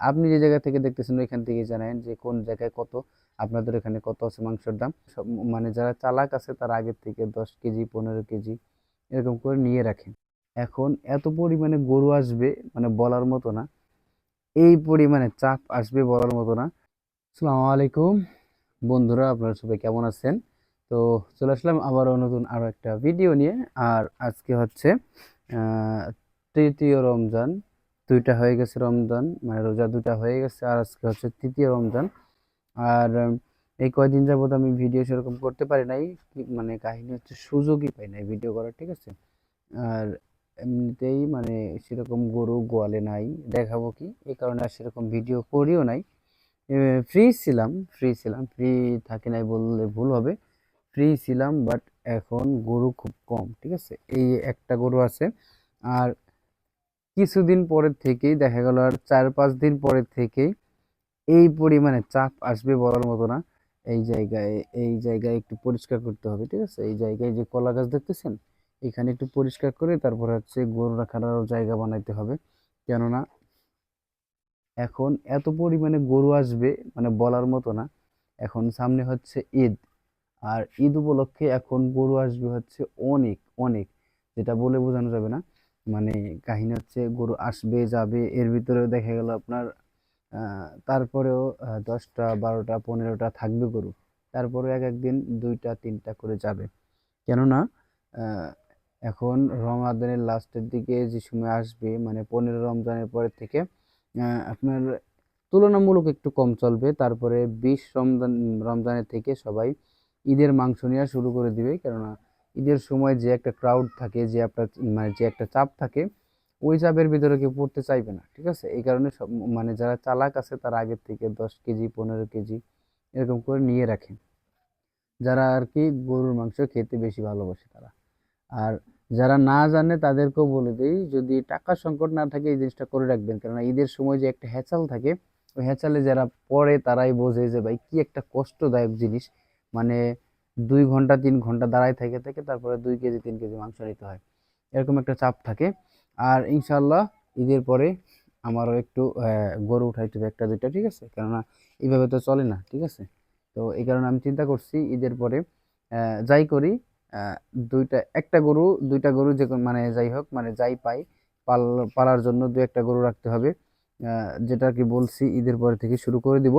আপনি যে জায়গা থেকে দেখতেছেন ওইখান থেকে জানেন যে কোন জায়গায় কত, আপনাদের এখানে কত আছে মাংসের দাম। মানে যারা চালাক আছে তারা আগের থেকে 10 কেজি 15 কেজি এরকম করে নিয়ে রাখে। এখন এত পরিমাণে গরু আসবে মানে বলার মতো না, এই পরিমাণে চাপ আসবে বলার মতো না। আসসালামু আলাইকুম বন্ধুরা, আপনারা সবাই কেমন আছেন? তো চলে আসলাম আবারও নতুন আরো একটা ভিডিও নিয়ে। আর আজকে হচ্ছে আহ, তৃতীয় রমজান। দুইটা হয়ে গেছে রমজান, মানে রোজা দুটা হয়ে গেছে, আর আজকে হচ্ছে তৃতীয় রমজান। আর এই কয়দিন যাবত আমি ভিডিও সেরকম করতে পারি নাই, মানে কাহিনী হচ্ছে সুযোগই পাই নাই ভিডিও করার, ঠিক আছে। আর এমনিতেই মানে সেরকম গরু গোয়ালে নাই, দেখাবো কি, এই কারণে আর সেরকম ভিডিও করিও নাই। ফ্রি ছিলাম, ফ্রি থাকি নাই বললে ভুল হবে। ফ্রি ছিলাম, বাট এখন গরু খুব কম, ঠিক আছে। এই একটা গরু আছে। আর কিছুদিন পরের থেকেই দেখা গেল, আর 4-5 দিন পরের থেকেই এই পরিমাণে চাপ আসবে বলার মতো না। এই জায়গায় একটু পরিষ্কার করতে হবে, ঠিক আছে। এই জায়গায় যে কলা গাছ দেখতেছেন, এখানে একটু পরিষ্কার করে তারপর হচ্ছে গরু রাখার আরো জায়গা বানাইতে হবে। কেননা এখন এত পরিমাণে গরু আসবে মানে বলার মতো না। এখন সামনে হচ্ছে ঈদ, আর ঈদ উপলক্ষে এখন গরু আসবে হচ্ছে অনেক অনেক, যেটা বলে বোঝানো যাবে না। মানে কাহিনী হচ্ছে গরু আসবে যাবে, এর ভিতরেও দেখা গেল আপনার তারপরেও 10টা 12টা 15টা থাকবে গরু। তারপরে এক একদিন 2টা 3টা করে যাবে। কেননা আহ, এখন রমাদানের লাস্টের দিকে যে সময় আসবে, মানে 15 রমজানের পরের থেকে আপনার তুলনামূলক একটু কম চলবে। তারপরে 20 রমজানের থেকে সবাই ঈদের মাংস নেওয়া শুরু করে দিবে। কেননা ঈদের সময় যে একটা ক্রাউড থাকে, যে একটা মানে যে একটা চাপ থাকে, ওই চাপের ভিতরে কেউ পড়তে চাইবে না, ঠিক আছে। এই কারণে সব মানে যারা চালাক আছে তারা আগের থেকে 10 কেজি 15 কেজি এরকম করে নিয়ে রাখে, যারা আর কি গরুর মাংস খেতে বেশি ভালোবাসে তারা। আর যারা না জানে তাদেরকেও বলে দেই, যদি টাকার সংকট না থাকে এই জিনিসটা করে রাখবেন। কেননা ঈদের সময় যে একটা হ্যাচাল থাকে, ওই হ্যাচালে যারা পড়ে তারাই বোঝে যে ভাই কি একটা কষ্টদায়ক জিনিস। মানে 2 ঘন্টা 3 ঘন্টা দাঁড়ায় থেকে থেকে তারপরে 2 কেজি 3 কেজি মাংস নিতে হয়, এরকম একটা চাপ থাকে। আর ইনশাল্লাহ ঈদের পরে আমারও একটু গরু উঠাইতে হবে একটা দুইটা, ঠিক আছে। কেননা এইভাবে তো চলে না, ঠিক আছে। তো এই কারণে আমি চিন্তা করছি ঈদের পরে যাই করি, আহ, একটা গরু 2টা গরু যে মানে যাই হোক, মানে যাই পাই পাল পালার জন্য 2-1টা গরু রাখতে হবে। যেটা কি বলছি ঈদের পরে থেকে শুরু করে দিব।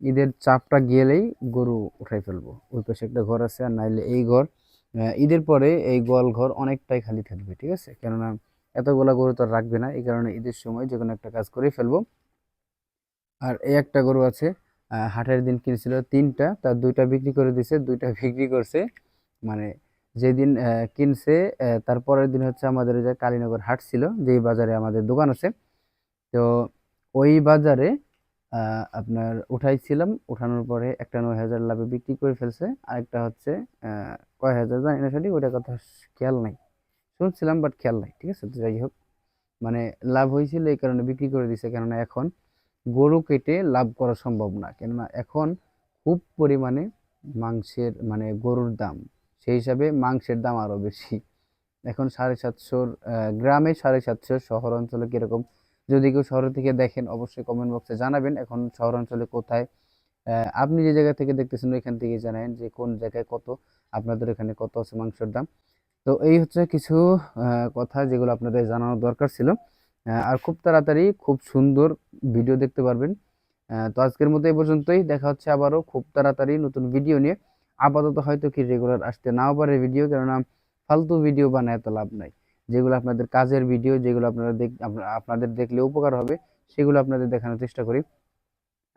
ঈদের চাপটা গেলেই গরু উঠাই ফেলবো। ওই পাশে একটা ঘর আছে, আর নাইলে এই ঘর। ঈদের পরে এই গোয়াল ঘর অনেকটাই খালি থাকবে, ঠিক আছে। কেননা এতগুলা গরু তো আর রাখবে না, এই কারণে ঈদের সময় যে কোনো একটা কাজ করে ফেলবো। আর এই একটা গরু আছে, হাটের দিন কিনছিল 3টা, তার 2টা বিক্রি করে দিছে, 2টা বিক্রি করছে। মানে যেদিন কিনছে তার পরের দিন হচ্ছে আমাদের ওই যে কালীনগর হাট ছিল, যেই বাজারে আমাদের দোকান আছে। তো ওই বাজারে আপনার উঠাইছিলাম, উঠানোর পরে একটা 9,000 লাভে বিক্রি করে ফেলছে, আরেকটা হচ্ছে কয় হাজার জানি না সঠিক, ওইটা কথা খেয়াল নাই। শুনছিলাম বাট খেয়াল নাই, ঠিক আছে। তো যাই হোক, মানে লাভ হয়েছিল এই কারণে বিক্রি করে দিছে। কেননা এখন গরু কেটে লাভ করা সম্ভব না, কেননা এখন খুব পরিমাণে মাংসের মানে গরুর দাম, সেই হিসাবে মাংসের দাম আরো বেশি। এখন 750, গ্রামে 750, শহর অঞ্চলে কিরকম? যদি কেউ শহর থেকে দেখেন অবশ্যই কমেন্ট বক্সে জানাবেন এখন শহর অঞ্চলে কোথায়। আপনি যে জায়গা থেকে দেখতেছেন ওইখান থেকে জানেন যে কোন জায়গায় কত, আপনাদের এখানে কত আছে মাংসের দাম। তো এই হচ্ছে কিছু কথা যেগুলো আপনাদের জানানো দরকার ছিল। আর খুব তাড়াতাড়ি খুব সুন্দর ভিডিও দেখতে পারবেন। তো আজকের মতো এই পর্যন্তই, দেখা হচ্ছে আবারও খুব তাড়াতাড়ি নতুন ভিডিও নিয়ে। আপাতত হয়তো কি রেগুলার আসতে নাও পারে ভিডিও, কেননা ফালতু ভিডিও বানায় এত লাভ নাই। যেগুলো আপনাদের কাজের ভিডিও, যেগুলো আপনাদের দেখলে উপকার হবে, সেগুলো আপনাদের দেখানোর চেষ্টা করি।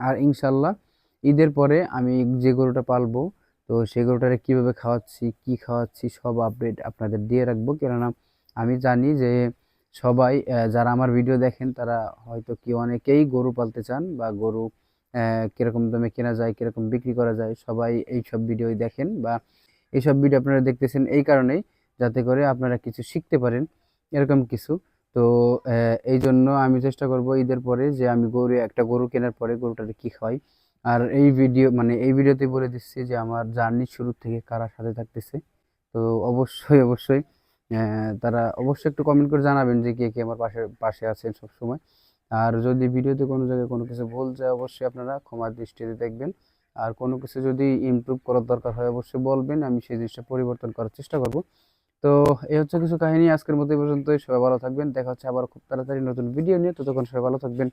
আর ইনশাল্লাহ ঈদের পরে আমি যে গরুটা পালবো, তো সেই গরুটারে কিভাবে খাওয়াচ্ছি কি খাওয়াচ্ছি সব আপডেট আপনাদের দিয়ে রাখবো। কেননা আমি জানি যে সবাই যারা আমার ভিডিও দেখেন তারা হয়তো কি অনেকেই গরু পালতে চান, বা গরু কিরকম দামে কেনা যায় কিরকম বিক্রি করা যায়, সবাই এইসব ভিডিওই দেখেন, বা এইসব ভিডিও আপনারা দেখতেছেন এই কারণেই, যাতে করে আপনারা কিছু শিখতে পারেন, এরকম কিছু। তো এই জন্য আমি চেষ্টা করব ঈদের পরে যে আমি একটা গরু কেনার পরে গরুটাকে কি খাওয়াই। আর এই ভিডিওতে বলে দিচ্ছি যে আমার জার্নি শুরু থেকে কারা সাথে থাকতেছে। তো অবশ্যই অবশ্যই তারা অবশ্যই একটু কমেন্ট করে জানাবেন যে কে কে আমার পাশে পাশে আছেন সব সময়। আর যদি ভিডিওতে কোনো জায়গায় কোনো কিছু ভুল যায় অবশ্যই আপনারা ক্ষমার দৃষ্টিতে দেখবেন। আর কোনো কিছু যদি ইমপ্রুভ করার দরকার হয় অবশ্যই বলবেন, আমি সেই জিনিসটা পরিবর্তন করার চেষ্টা করব। তো এই হচ্ছে কিছু কাহিনী, আজকের মতো এই পর্যন্তই। সবাই ভালো থাকবেন, দেখা হচ্ছে আবার খুব তাড়াতাড়ি নতুন ভিডিও নিয়ে। ততক্ষণ সবাই ভালো থাকবেন।